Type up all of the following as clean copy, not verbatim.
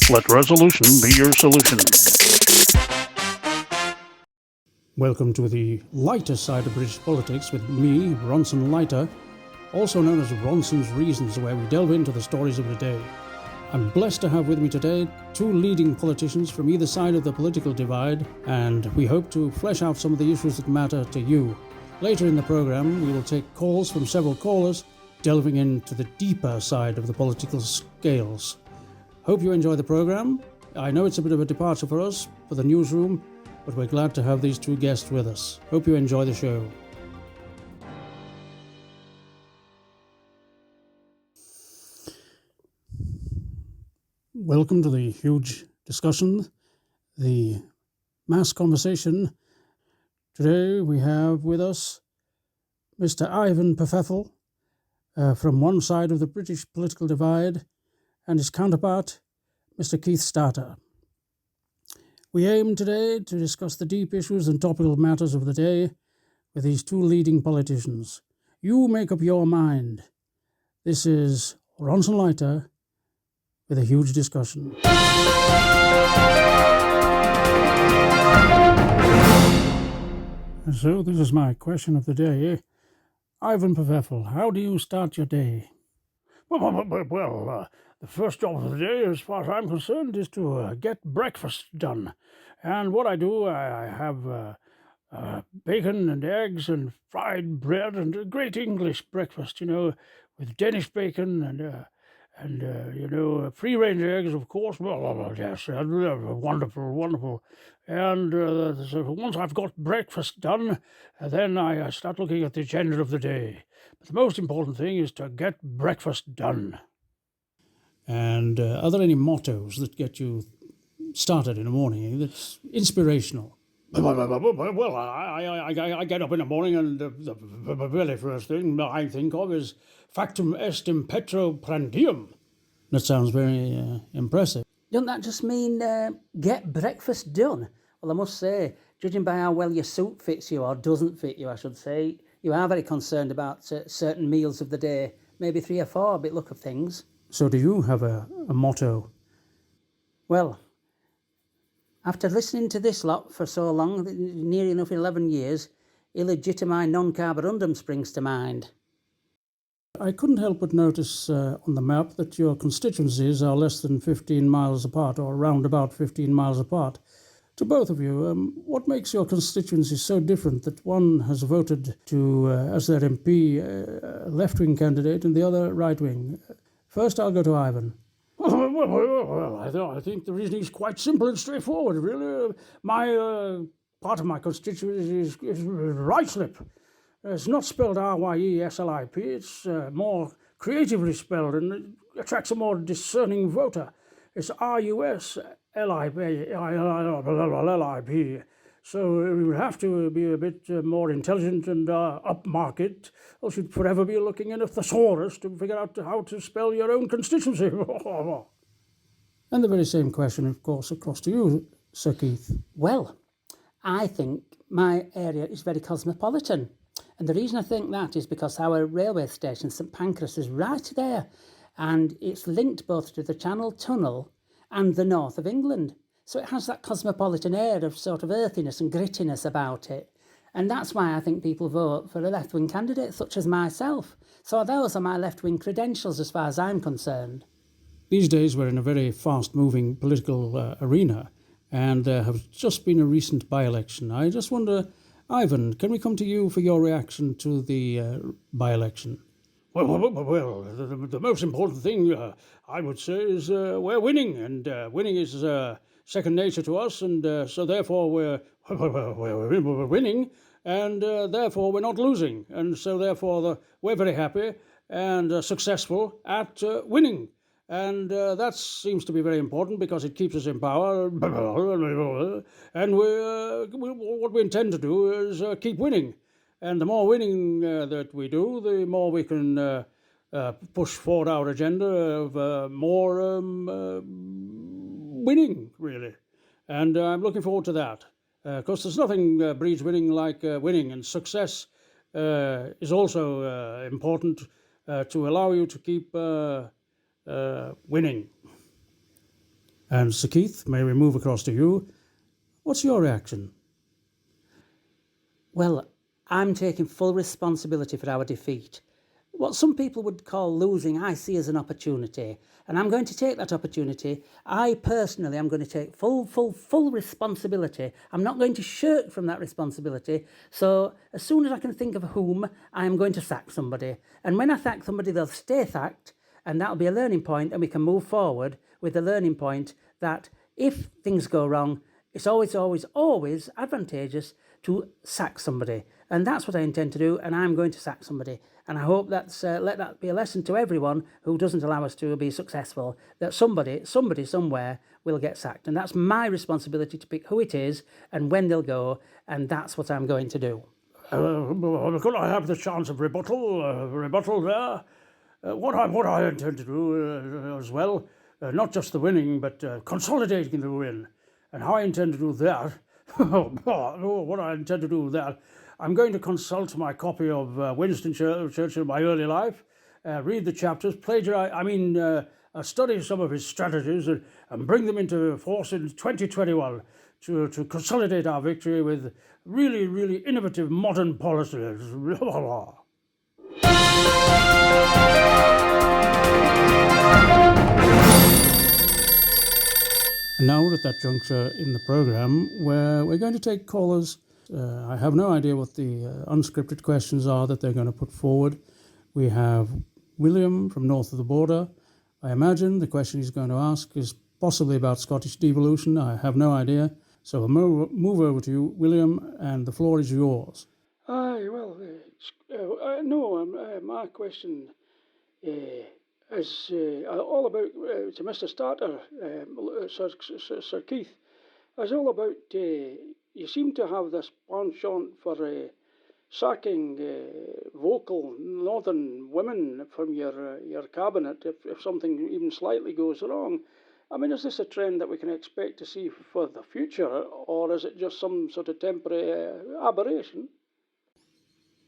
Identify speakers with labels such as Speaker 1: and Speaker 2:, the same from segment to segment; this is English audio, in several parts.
Speaker 1: Let resolution be your solution.
Speaker 2: Welcome to the lighter side of British politics with me, Ronsen Leighter, also known as Ronsen's Reasons, where we delve into the stories of the day. I'm blessed to have with me today two leading politicians from either side of the political divide, and we hope to flesh out some of the issues that matter to you. Later in the programme, we will take calls from several callers, delving into the deeper side of the political scales. Hope you enjoy the programme. I know it's a bit of a departure for us, for the newsroom, but we're glad to have these two guests with us. Hope you enjoy the show. Welcome to the huge discussion, the mass conversation. Today we have with us Mr. Ivan Blofeldt from one side of the British political divide, and his counterpart, Mr. Keith Starter. We aim today to discuss the deep issues and topical matters of the day with these two leading politicians. You make up your mind. This is Ronsen Leighter with a huge discussion. So this is my question of the day. Ivan Blofeldt, how do you start your day?
Speaker 1: Well, the first job of the day, as far as I'm concerned, is to get breakfast done. And what I do, I have bacon and eggs and fried bread and a great English breakfast, with Danish bacon and free-range eggs, of course. Well, yes, wonderful. And so once I've got breakfast done, then I start looking at the agenda of the day. But the most important thing is to get breakfast done.
Speaker 2: And are there any mottos that get you started in the morning that's inspirational?
Speaker 1: Well, I get up in the morning and the very first thing I think of is factum est impetro prandium.
Speaker 2: That sounds very impressive.
Speaker 3: Doesn't that just mean get breakfast done? Well, I must say, judging by how well your suit fits you, or doesn't fit you, I should say, you are very concerned about certain meals of the day, maybe 3 or 4, a bit look of things.
Speaker 2: So do you have a motto?
Speaker 3: Well, after listening to this lot for so long, near enough 11 years, illegitimi non carborundum springs to mind.
Speaker 2: I couldn't help but notice on the map that your constituencies are less than 15 miles apart, or around about 15 miles apart. To both of you, what makes your constituencies so different that one has voted to, as their MP, a left-wing candidate and the other right-wing? First, I'll go to Ivan.
Speaker 1: Well, I think the reasoning is quite simple and straightforward, really. My part of my constituency is Ruislip. It's not spelled R-Y-E-S-L-I-P. It's more creatively spelled and it attracts a more discerning voter. It's R-U-S-L-I-P. So we would have to be a bit more intelligent and upmarket, or should forever be looking in a thesaurus to figure out how to spell your own constituency.
Speaker 2: And the very same question, of course, across to you, Sir Keith.
Speaker 3: Well, I think my area is very cosmopolitan. And the reason I think that is because our railway station, St Pancras, is right there. And it's linked both to the Channel Tunnel and the north of England. So it has that cosmopolitan air of sort of earthiness and grittiness about it. And that's why I think people vote for a left-wing candidate such as myself. So those are my left-wing credentials as far as I'm concerned.
Speaker 2: These days we're in a very fast-moving political arena, and there has just been a recent by-election. I just wonder, Ivan, can we come to you for your reaction to the by-election?
Speaker 1: Well, the most important thing, I would say, is we're winning, and winning is second nature to us, and so therefore we're winning, and therefore we're not losing, and so therefore we're very happy and successful at winning. And that seems to be very important because it keeps us in power. And what we intend to do is keep winning. And the more winning that we do, the more we can push forward our agenda of more winning, really. And I'm looking forward to that. Because there's nothing breeds winning like winning. And success is also important to allow you to keep winning.
Speaker 2: And Sir Keith, may we move across to you? What's your reaction?
Speaker 3: Well, I'm taking full responsibility for our defeat. What some people would call losing, I see as an opportunity. And I'm going to take that opportunity. I personally am going to take full responsibility. I'm not going to shirk from that responsibility. So as soon as I can think of whom, I am going to sack somebody. And when I sack somebody, they'll stay sacked. And that'll be a learning point, and we can move forward with the learning point that if things go wrong, it's always advantageous to sack somebody. And that's what I intend to do, and I'm going to sack somebody. And I hope that's let that be a lesson to everyone who doesn't allow us to be successful, that somebody somewhere will get sacked. And that's my responsibility to pick who it is and when they'll go, and that's what I'm going to do.
Speaker 1: Could I have the chance of rebuttal there? What I intend to do as well, not just the winning, but consolidating the win. And how I intend to do that, what I intend to do with that, I'm going to consult my copy of Winston Churchill, My Early Life, read the chapters, study some of his strategies and bring them into force in 2021 to consolidate our victory with really innovative modern policies.
Speaker 2: And now we're at that juncture in the programme where we're going to take callers. I have no idea what the unscripted questions are that they're going to put forward. We have William from north of the border. I imagine the question he's going to ask is possibly about Scottish devolution. I have no idea. So I'll move over to you, William, and the floor is yours.
Speaker 1: Aye, well, my question is all about, to Mr. Starter, Sir Keith, is all about, you seem to have this penchant for sacking vocal northern women from your cabinet if something even slightly goes wrong. I mean, is this a trend that we can expect to see for the future, or is it just some sort of temporary aberration?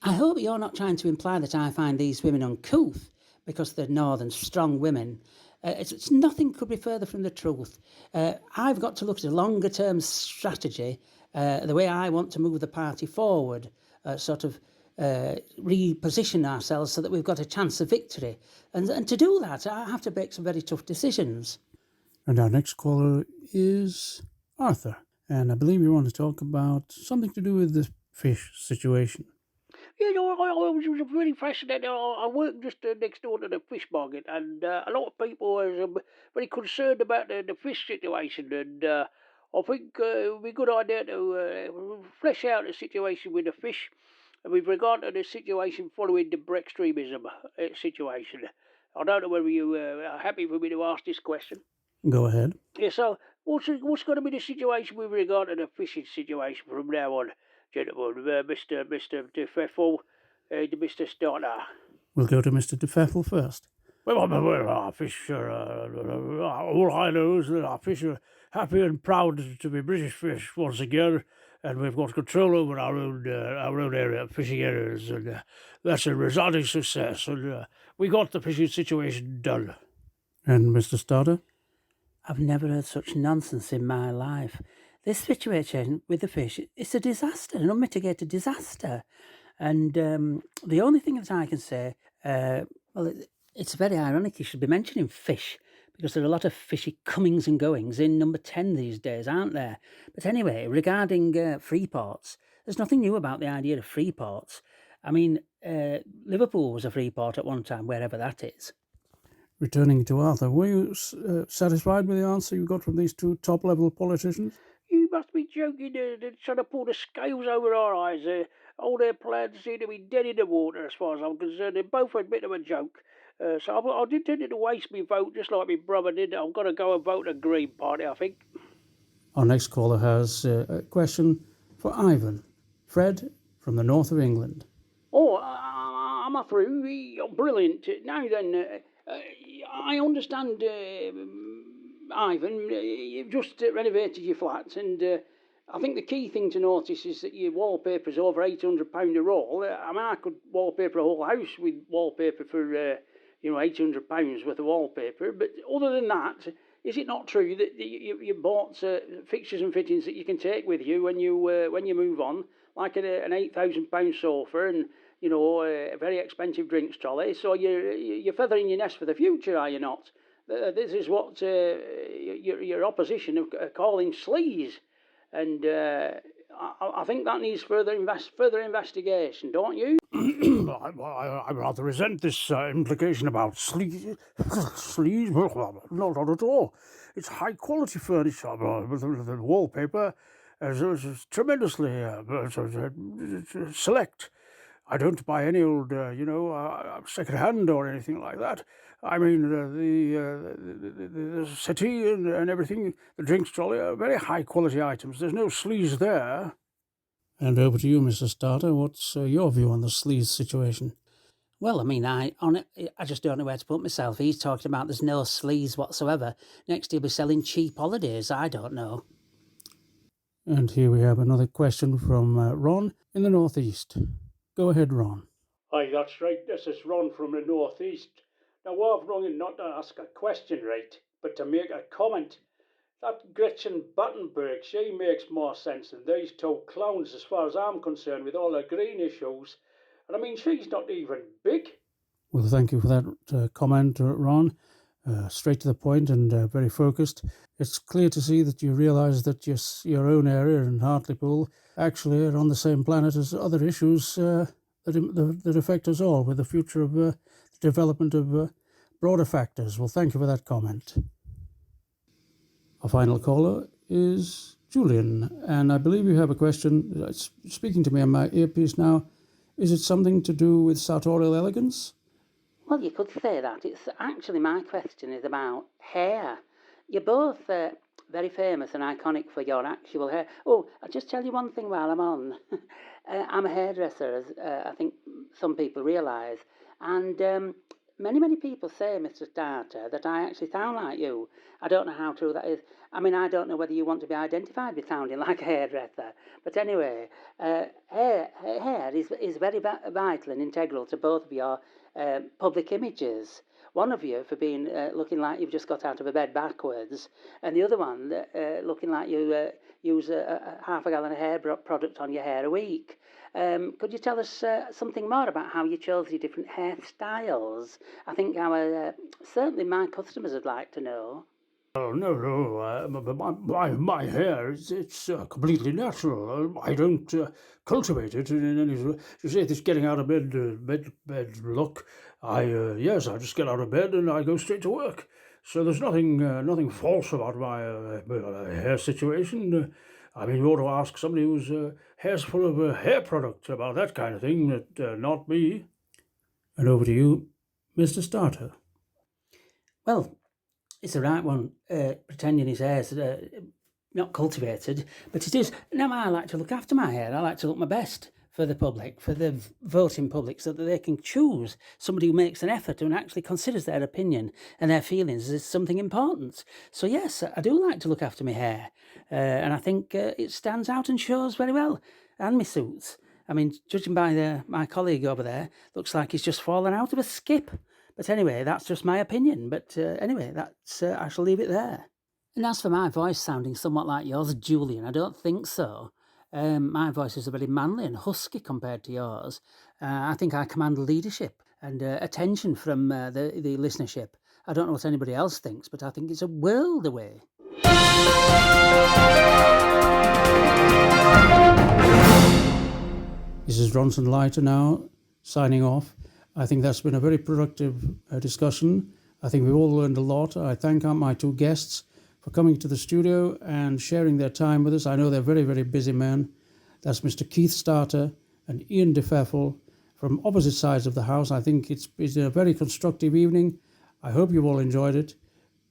Speaker 3: I hope you're not trying to imply that I find these women uncouth because they're northern, strong women. It's nothing could be further from the truth. I've got to look at a longer term strategy, the way I want to move the party forward, reposition ourselves so that we've got a chance of victory. And to do that, I have to make some very tough decisions.
Speaker 2: And our next caller is Arthur. And I believe you want to talk about something to do with the fish situation.
Speaker 4: You know, I was really fascinated. I work just next door to the fish market, and a lot of people are very concerned about the fish situation. And I think it would be a good idea to flesh out the situation with the fish with regard to the situation following the Brextremism situation. I don't know whether you are happy for me to ask this question.
Speaker 2: Go ahead.
Speaker 4: Yeah, so what's going to be the situation with regard to the fishing situation from now on, gentlemen? Mr. De Pfeffel and Mr. Starter.
Speaker 2: We'll go to Mr. De Pfeffel first.
Speaker 1: Well, our fish all I know is that our fish are happy and proud to be British fish once again, and we've got control over our own area, fishing areas, and that's a resounding success. And we got the fishing situation done.
Speaker 2: And Mr. Starter?
Speaker 3: I've never heard such nonsense in my life. This situation with the fish, it's a disaster, an unmitigated disaster. And the only thing that I can say, it's very ironic you should be mentioning fish, because there are a lot of fishy comings and goings in number 10 these days, aren't there? But anyway, regarding free ports, there's nothing new about the idea of free ports. I mean, Liverpool was a free port at one time, wherever that is.
Speaker 2: Returning to Arthur, were you satisfied with the answer you got from these two top-level politicians?
Speaker 4: You must be joking. They're trying to pull the scales over our eyes. All their plans seem to be dead in the water, as far as I'm concerned. They both a bit of a joke. So I intended to waste my vote, just like my brother did. I'm going to go and vote the Green Party, I think.
Speaker 2: Our next caller has a question for Ivan. Fred from the north of England.
Speaker 4: Oh, am I through? Brilliant. Now then, I understand, Ivan, you've just renovated your flat, and I think the key thing to notice is that your wallpaper is over £800 a roll. I mean, I could wallpaper a whole house with wallpaper for £800 worth of wallpaper. But other than that, is it not true that you bought fixtures and fittings that you can take with you when you move on, like an £8,000 sofa and a very expensive drinks trolley? So you're feathering your nest for the future, are you not? This is what your opposition are calling sleaze, and I think that needs further investigation, don't you?
Speaker 1: I rather resent this implication about sleaze. Sleaze? Not at all. It's high quality furniture. The wallpaper is tremendously select. I don't buy any old, second hand or anything like that. I mean, the settee and everything, the drinks trolley are very high quality items. There's no sleaze there.
Speaker 2: And over to you, Mr. Starter. What's your view on the sleaze situation?
Speaker 3: Well, I mean, I just don't know where to put myself. He's talking about there's no sleaze whatsoever. Next, he'll be selling cheap holidays. I don't know.
Speaker 2: And here we have another question from Ron in the Northeast. Go ahead, Ron.
Speaker 1: Hi, that's right. This is Ron from the Northeast. Now, I've rung in not to ask a question, right, but to make a comment. That Gretchen Battenberg, she makes more sense than these two clowns as far as I'm concerned with all the green issues. And I mean, she's not even big.
Speaker 2: Well, thank you for that comment, Ron. Straight to the point and very focused. It's clear to see that you realise that your own area and Hartlepool actually are on the same planet as other issues that affect us all with the future of the development of broader factors. Well, thank you for that comment. Our final caller is Julian, and I believe you have a question. It's speaking to me on my earpiece now. Is it something to do with sartorial elegance?
Speaker 3: Well, you could say that. It's actually, my question is about hair. You're both very famous and iconic for your actual hair. Oh, I'll just tell you one thing while I'm on. I'm a hairdresser, as I think some people realise. And many people say, Mr. Starter, that I actually sound like you. I don't know how true that is. I mean, I don't know whether you want to be identified with sounding like a hairdresser. But anyway, hair is very vital and integral to both of your public images. One of you for being looking like you've just got out of a bed backwards, and the other one looking like you use half a gallon of hair product on your hair a week. Could you tell us something more about how you chose your different hairstyles? I think certainly my customers would like to know.
Speaker 1: Oh, no. My hair, it's completely natural. I don't cultivate it in any. You say this getting out of bed look. Yes, I just get out of bed and I go straight to work. So there's nothing false about my hair situation. I mean, you ought to ask somebody whose hair's full of hair product about that kind of thing, not me.
Speaker 2: And over to you, Mr. Starter.
Speaker 3: Well, it's the right one, pretending his hair's not cultivated, but it is. Now, I like to look after my hair. I like to look my best for the public, for the voting public, so that they can choose somebody who makes an effort and actually considers their opinion and their feelings as something important. So yes, I do like to look after my hair, and I think it stands out and shows very well, and my suits. I mean, judging by my colleague over there, looks like he's just fallen out of a skip. But anyway, that's just my opinion. But anyway, that's I shall leave it there. And as for my voice sounding somewhat like yours, Julian, I don't think so. My voice is very manly and husky compared to yours. I think I command leadership and attention from the listenership. I don't know what anybody else thinks, but I think it's a world away.
Speaker 2: This is Ronsen Leighter now, signing off. I think that's been a very productive discussion. I think we've all learned a lot. I thank my two guests for coming to the studio and sharing their time with us. I know they're very, very busy men. That's Mr. Keith Starter and Ian DeFeffel from opposite sides of the house. I think it's been a very constructive evening. I hope you've all enjoyed it.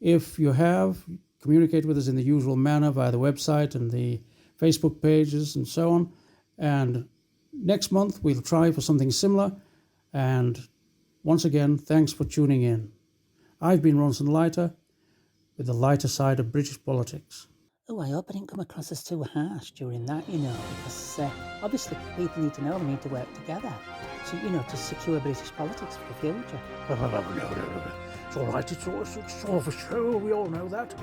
Speaker 2: If you have, communicate with us in the usual manner via the website and the Facebook pages and so on. And next month, we'll try for something similar. And once again, thanks for tuning in. I've been Ronsen Leighter with the lighter side of British politics.
Speaker 3: Oh, I hope I didn't come across as too harsh during that, because obviously people need to know we need to work together to secure British politics for the future.
Speaker 1: No. all right. It's all for show. We all know that.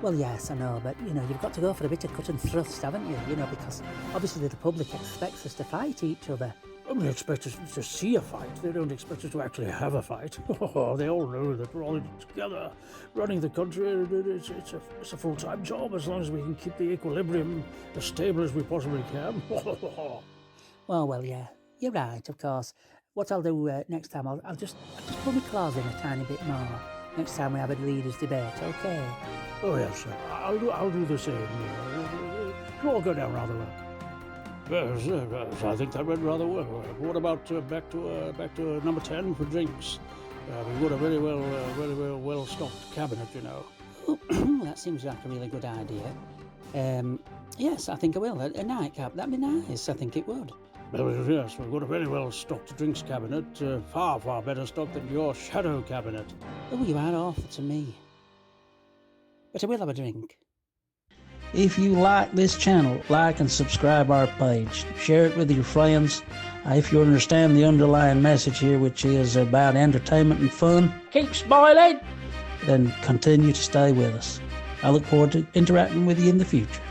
Speaker 3: Well, yes, I know, but, you've got to go for a bit of cut and thrust, haven't you? Because obviously the public expects us to fight each other.
Speaker 1: They expect us to see a fight. They don't expect us to actually have a fight. They all know that we're all in it together, running the country. It's a full-time job as long as we can keep the equilibrium as stable as we possibly can.
Speaker 3: Well, yeah, you're right, of course. What I'll do next time, I'll just put my claws in a tiny bit more. Next time we have a leaders' debate, okay?
Speaker 1: Oh yes, I'll do the same. It'll all go down rather well. Yes, I think that went rather well. What about back to number 10 for drinks? We've got a very well stocked cabinet,
Speaker 3: That seems like a really good idea. Yes, I think I will. A nightcap, that'd be nice. I think it would.
Speaker 1: Well, yes, we've got a very well stocked drinks cabinet, far better stocked than your shadow cabinet.
Speaker 3: Oh, you are awful to me. But I will have a drink.
Speaker 5: If you like this channel, like and subscribe our page. Share it with your friends. If you understand the underlying message here, which is about entertainment and fun,
Speaker 4: Keep smiling.
Speaker 5: then continue to stay with us. I look forward to interacting with you in the future.